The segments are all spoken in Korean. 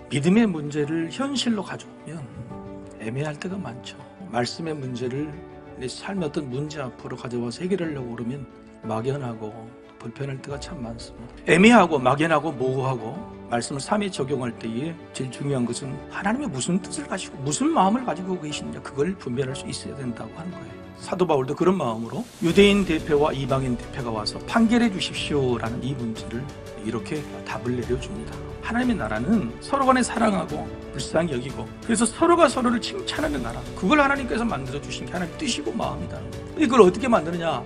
믿음의 문제를 현실로 가져오면 애매할 때가 많죠. 말씀의 문제를 내 삶의 어떤 문제 앞으로 가져와서 해결하려고 그러면 막연하고 불편할 때가 참 많습니다. 애매하고 막연하고 모호하고 말씀을 삶에 적용할 때에 제일 중요한 것은 하나님의 무슨 뜻을 가지고 무슨 마음을 가지고 계시느냐, 그걸 분별할 수 있어야 된다고 하는 거예요. 사도 바울도 그런 마음으로 유대인 대표와 이방인 대표가 와서 판결해 주십시오라는 이 문제를 이렇게 답을 내려줍니다. 하나님의 나라는 서로 간에 사랑하고 불쌍히 여기고, 그래서 서로가 서로를 칭찬하는 나라, 그걸 하나님께서 만들어주신 게 하나님 뜻이고 마음이다. 이걸 어떻게 만드느냐?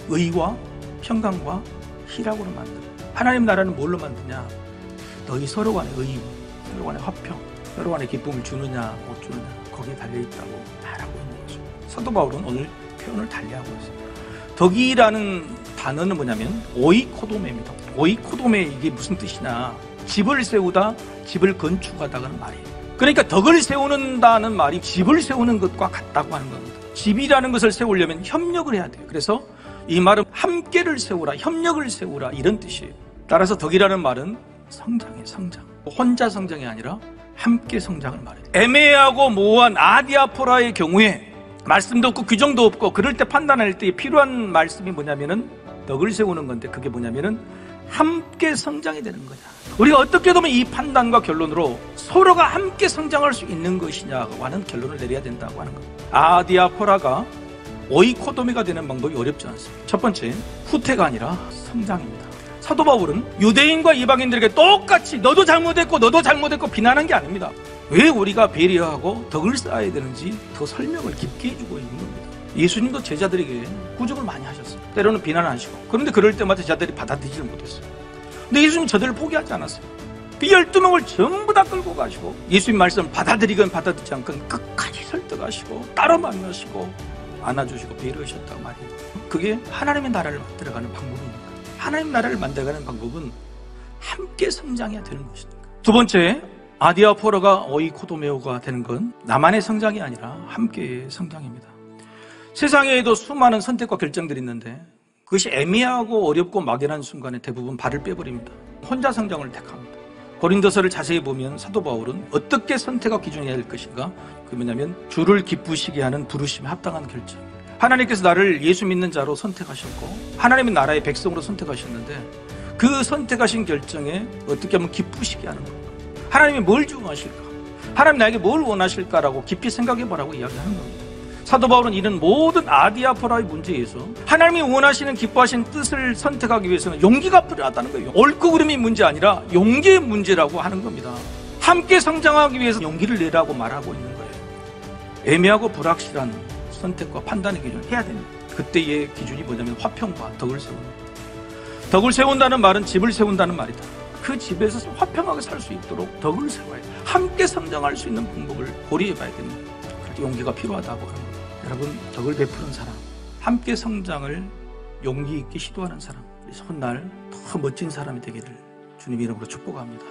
의와 평강과 희락으로 만들어. 하나님 나라는 뭘로 만드냐? 너희 서로 간의 의, 서로 간의 화평, 서로 간의 기쁨을 주느냐 못 주느냐, 거기에 달려있다고 말하고 있는 거죠. 사도 바울은 오늘 표현을 달리하고 있어요. 덕이라는 단어는 뭐냐면 오이코도메입니다. 오이코도메, 이게 무슨 뜻이냐? 집을 세우다, 집을 건축하다는 말이에요. 그러니까 덕을 세우는다는 말이 집을 세우는 것과 같다고 하는 겁니다. 집이라는 것을 세우려면 협력을 해야 돼요. 그래서 이 말은 함께를 세우라, 협력을 세우라, 이런 뜻이에요. 따라서 덕이라는 말은 성장이에요. 성장. 혼자 성장이 아니라 함께 성장을 말해요. 애매하고 모호한 아디아포라의 경우에 말씀도 없고 규정도 없고 그럴 때 판단할 때 필요한 말씀이 뭐냐면은 덕을 세우는 건데, 그게 뭐냐면은 함께 성장이 되는 거냐. 우리가 어떻게 보면 이 판단과 결론으로 서로가 함께 성장할 수 있는 것이냐고 하는 결론을 내려야 된다고 하는 겁니다. 아디아포라가 오이코도미가 되는 방법이 어렵지 않습니다. 첫 번째, 후퇴가 아니라 성장입니다. 사도 바울은 유대인과 이방인들에게 똑같이 너도 잘못했고 비난한 게 아닙니다. 왜 우리가 배려하고 덕을 쌓아야 되는지 더 설명을 깊게 해주고 있는 겁니다. 예수님도 제자들에게 구적을 많이 하셨어요. 때로는 비난하시고, 그런데 그럴 때마다 제자들이 받아들이지를 못했어요. 근데 예수님 저들을 포기하지 않았어요. 그 12명을 전부 다 끌고 가시고 예수님 말씀을 받아들이건 받아들이지 않건 끝까지 설득하시고 따로 만나시고 안아주시고 배려하셨다고 말이에요. 그게 하나님의 나라를 만들어가는 방법입니다. 하나님 나라를 만들어가는 방법은 함께 성장해야 되는 것입니다. 두 번째, 아디아포라가 오이코도메오가 되는 건 나만의 성장이 아니라 함께의 성장입니다. 세상에도 수많은 선택과 결정들이 있는데 그것이 애매하고 어렵고 막연한 순간에 대부분 발을 빼버립니다. 혼자 성장을 택합니다. 고린도서를 자세히 보면 사도 바울은 어떻게 선택과 기준해야 될 것인가? 그게 뭐냐면 주를 기쁘시게 하는 부르심에 합당한 결정. 하나님께서 나를 예수 믿는 자로 선택하셨고 하나님의 나라의 백성으로 선택하셨는데 그 선택하신 결정에 어떻게 하면 기쁘시게 하는 겁니다. 하나님이 뭘 주문하실까? 하나님 나에게 뭘 원하실까라고 깊이 생각해보라고 이야기하는 겁니다. 사도 바울은 이런 모든 아디아포라의 문제에서 하나님이 원하시는 기뻐하시는 뜻을 선택하기 위해서는 용기가 필요하다는 거예요. 옳고 그름이 문제 아니라 용기의 문제라고 하는 겁니다. 함께 성장하기 위해서 용기를 내라고 말하고 있는 거예요. 애매하고 불확실한 선택과 판단의 기준을 해야 됩니다. 그때의 기준이 뭐냐면 화평과 덕을 세우는 거예요. 덕을 세운다는 말은 집을 세운다는 말이다. 그 집에서 화평하게 살 수 있도록 덕을 세워야 해요. 함께 성장할 수 있는 방법을 고려해 봐야 됩니다. 그럴 때 용기가 필요하다고 하는 거예요. 여러분, 덕을 베푸는 사람, 함께 성장을 용기 있게 시도하는 사람, 훗날 더 멋진 사람이 되기를 주님 이름으로 축복합니다.